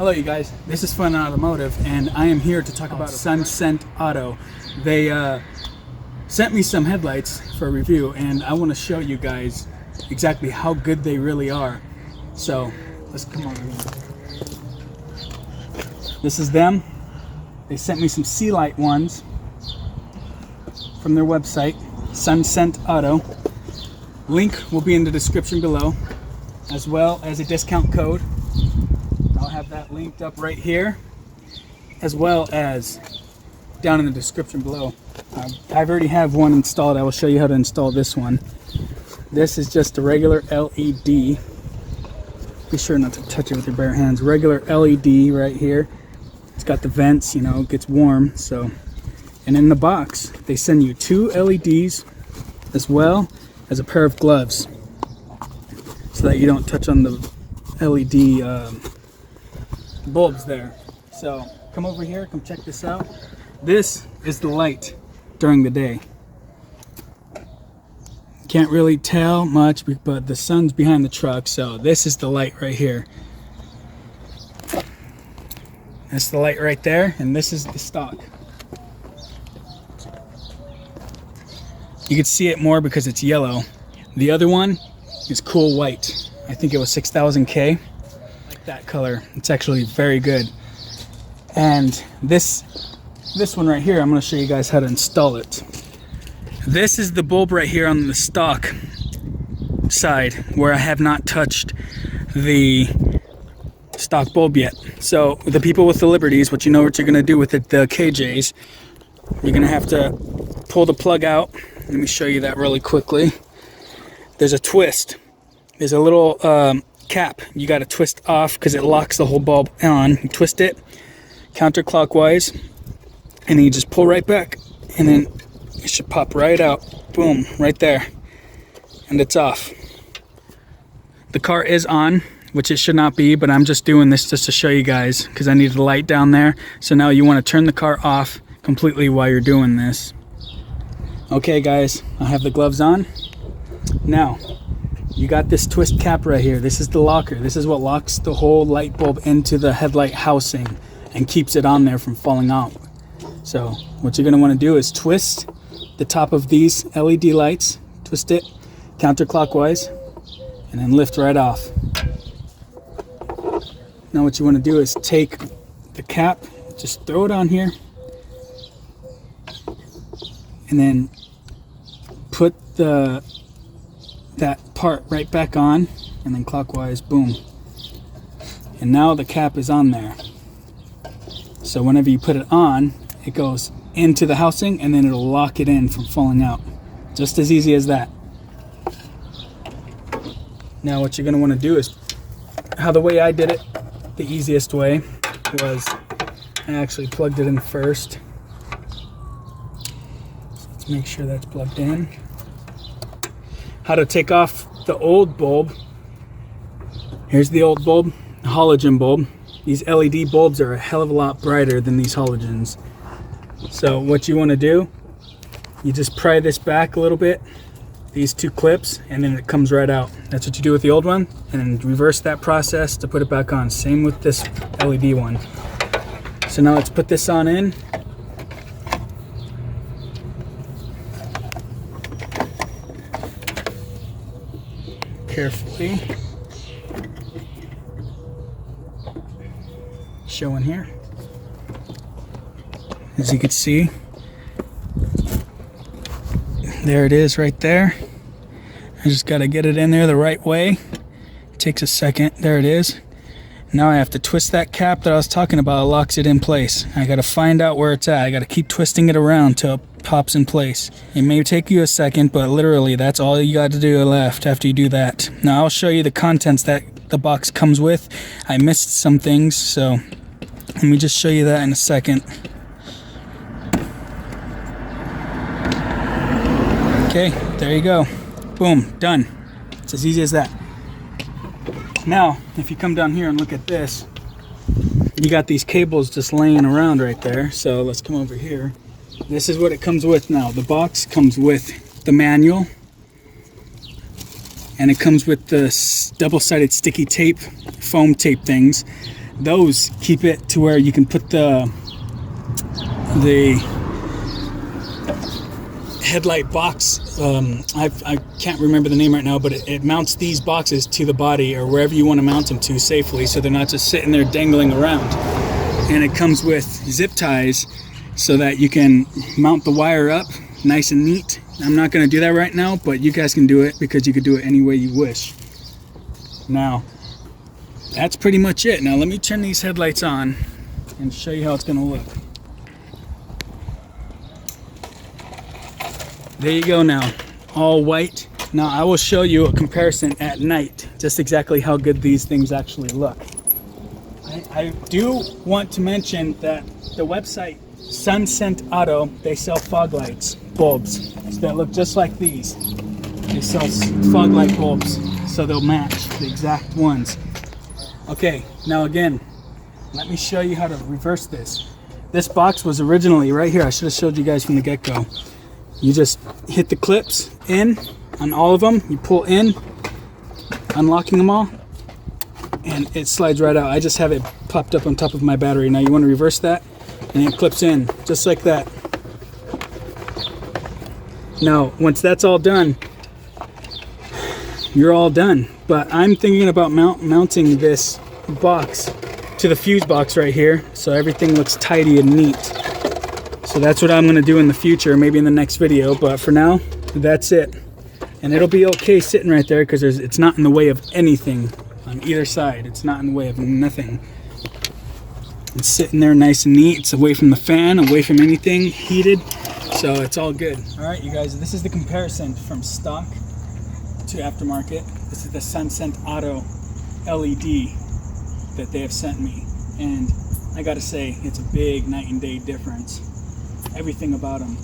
Hello you guys, this is Fun Automotive and I am here to talk about Sunset Auto. They sent me some headlights for a review and I want to show you guys exactly how good they really are. So let's come over here. This is them. They sent me some Sealight ones from their website, Sunset Auto. Link will be in the description below, as well as a discount code. I'll have that linked up right here, as well as down in the description below. I already have one installed. I will show you how to install this one. This is just a regular LED. Be sure not to touch it with your bare hands. Regular LED right here. It's got the vents, you know, it gets warm. So, and in the box, they send you 2 LEDs as well as a pair of gloves, so that you don't touch on the LED bulbs there. So come over here, come check this out. This is the light during the day. Can't really tell much, but the sun's behind the truck, so this is the light right here. That's the light right there, and this is the stock. You can see it more because it's yellow. The other one is cool white. I think it was 6000K. That color, it's actually very good. And this one right here, I'm going to show you guys how to install it. This is the bulb right here on the stock side where I have not touched the stock bulb yet. So the people with the Liberties, what you're going to do with it, the KJs, you're going to have to pull the plug out. Let me show you that really quickly. There's a twist. There's a little cap you got to twist off because it locks the whole bulb on. You twist it counterclockwise and then you just pull right back and then it should pop right out. Boom, right there, and it's off. The car is on, which it should not be, but I'm just doing this just to show you guys because I need the light down there. So now you want to turn the car off completely while you're doing this. Okay guys, I have the gloves on. Now you got this twist cap right here. This is the locker. This is what locks the whole light bulb into the headlight housing and keeps it on there from falling out. So what you're going to want to do is twist the top of these LED lights, twist it counterclockwise, and then lift right off. Now what you want to do is take the cap, just throw it on here, and then put that part right back on, and then clockwise, boom. And now the cap is on there. So whenever you put it on, it goes into the housing and then it'll lock it in from falling out. Just as easy as that. Now what you're going to want to do is, how the way I did it, the easiest way was I actually plugged it in first. Let's make sure that's plugged in. How to take off the old bulb. Here's the old bulb, halogen bulb. These LED bulbs are a hell of a lot brighter than these halogens. So what you want to do, you just pry this back a little bit, these 2 clips, and then it comes right out. That's what you do with the old one, and then reverse that process to put it back on. Same with this LED one. So now let's put this on in. Carefully. Showing here. As you can see, there it is right there. I just got to get it in there the right way. It takes a second. There it is. Now I have to twist that cap that I was talking about. It locks it in place. I got to find out where it's at. I got to keep twisting it around till it pops in place. It may take you a second, but literally that's all you got to do left after you do that. Now I'll show you the contents that the box comes with. I missed some things, so let me just show you that in a second. Okay, there you go. Boom, done. It's as easy as that. Now, if you come down here and look at this, you got these cables just laying around right there. So let's come over here. This is what it comes with now. The box comes with the manual, and it comes with the double-sided sticky tape, foam tape things those keep it to where you can put the headlight box. I can't remember the name right now, but it mounts these boxes to the body or wherever you want to mount them to safely, so they're not just sitting there dangling around. And it comes with zip ties so that you can mount the wire up nice and neat. I'm not going to do that right now, but you guys can do it because you could do it any way you wish. Now, that's pretty much it. Now let me turn these headlights on and show you how it's going to look. There you go now, all white. Now I will show you a comparison at night, just exactly how good these things actually look. I do want to mention that the website Sunset Auto, they sell fog lights, bulbs that look just like these. They sell fog light bulbs, so they'll match the exact ones. Okay, now again, let me show you how to reverse this. This box was originally right here. I should have showed you guys from the get-go. You just hit the clips in on all of them. You pull in, unlocking them all, and it slides right out. I just have it popped up on top of my battery. Now you want to reverse that, and it clips in just like that. Now, once that's all done, you're all done. But I'm thinking about mounting this box to the fuse box right here, so everything looks tidy and neat. So that's what I'm going to do in the future, maybe in the next video, but for now, that's it. And it'll be okay sitting right there because it's not in the way of anything on either side. It's not in the way of nothing. It's sitting there nice and neat. It's away from the fan, away from anything heated, so it's all good. All right, you guys, this is the comparison from stock to aftermarket. This is the Sunset Auto LED that they have sent me, and I gotta say, it's a big night and day difference. Everything about them.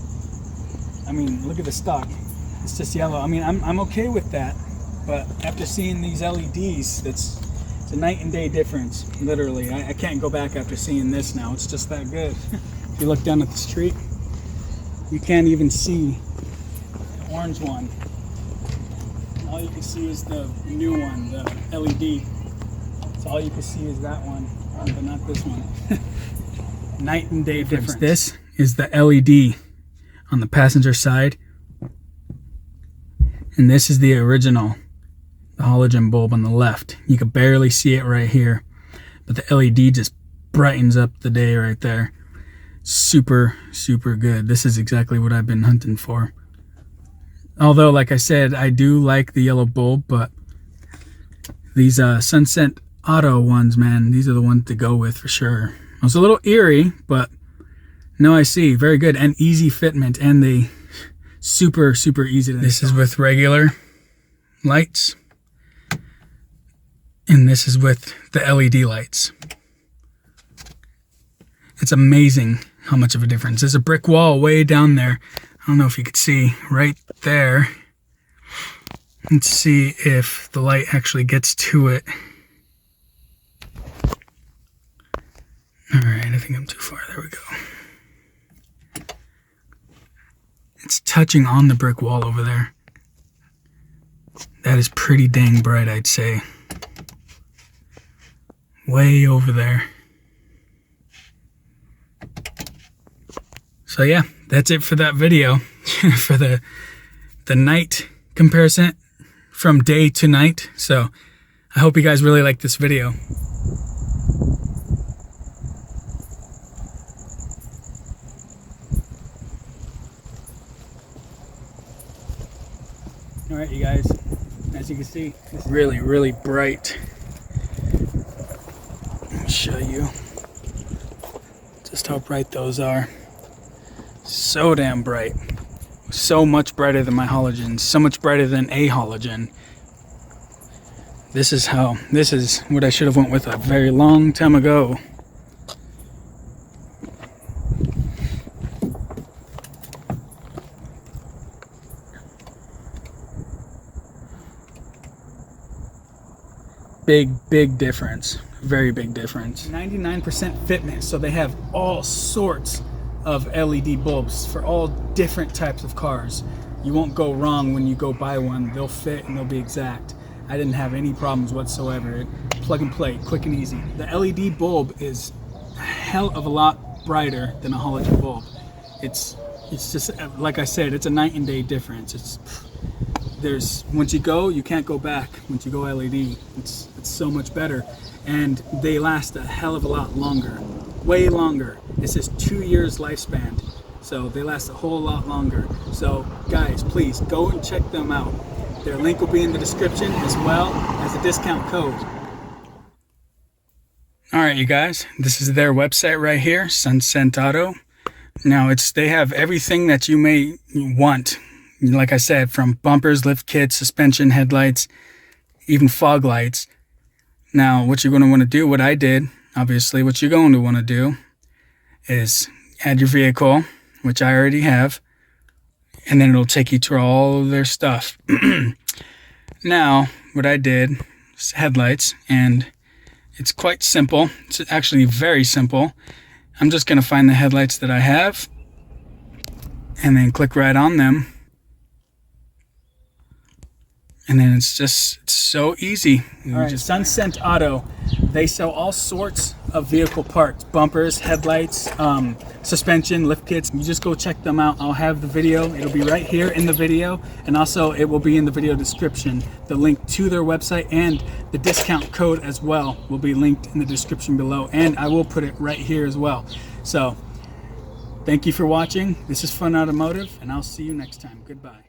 I mean, look at the stock. It's just yellow. I mean, I'm okay with that, but after seeing these LEDs, it's a night and day difference. Literally, I can't go back after seeing this now. It's just that good. If you look down at the street, you can't even see the orange one. All you can see is the new one, the LED. So all you can see is that one, but not this one. Night and day difference. This is the LED on the passenger side, and this is the original, the halogen bulb on the left. You can barely see it right here, but the LED just brightens up the day right there. Super good. This is exactly what I've been hunting for. Although, like I said, I do like the yellow bulb, but these Sunset Auto ones, man, these are the ones to go with for sure. I was a little eerie, but no, I see. Very good and easy fitment, and they super easy to install. This is with regular lights, and this is with the LED lights. It's amazing how much of a difference. There's a brick wall way down there. I don't know if you could see right there. Let's see if the light actually gets to it. All right, I think I'm too far. There we go. It's touching on the brick wall over there. That is pretty dang bright, I'd say. Way over there. So yeah, that's it for that video. For the night comparison from day to night. So I hope you guys really like this video. All right, you guys, as you can see, it's really bright. Let me show you just how bright those are. So damn bright. So much brighter than my halogens, so much brighter than a halogen. This is what I should have went with a very long time ago. Big difference. Very big difference. 99% fitness, so they have all sorts of LED bulbs for all different types of cars. You won't go wrong when you go buy one. They'll fit and they'll be exact. I didn't have any problems whatsoever. Plug and play, quick and easy. The LED bulb is a hell of a lot brighter than a halogen bulb. It's just, like I said, it's a night and day difference. Once you go, you can't go back. Once you go LED, it's so much better, and they last a hell of a lot longer, way longer. It says 2 years lifespan, so they last a whole lot longer. So guys, please go and check them out. Their link will be in the description, as well as a discount code. All right, you guys, this is their website right here, Sunset Auto. Now they have everything that you may want. Like I said, from bumpers, lift kits, suspension, headlights, even fog lights. Now, what you're going to want to do, what I did, obviously, what you're going to want to do is add your vehicle, which I already have, and then it'll take you to all of their stuff. Now, what I did is headlights, and it's quite simple. It's actually very simple. I'm just going to find the headlights that I have and then click right on them. And then it's so easy. All right, Sunset Auto, they sell all sorts of vehicle parts, bumpers, headlights, suspension, lift kits. You just go check them out. I'll have the video. It'll be right here in the video, and also it will be in the video description. The link to their website and the discount code as well will be linked in the description below, and I will put it right here as well. So thank you for watching. This is Fun Automotive, and I'll see you next time. Goodbye.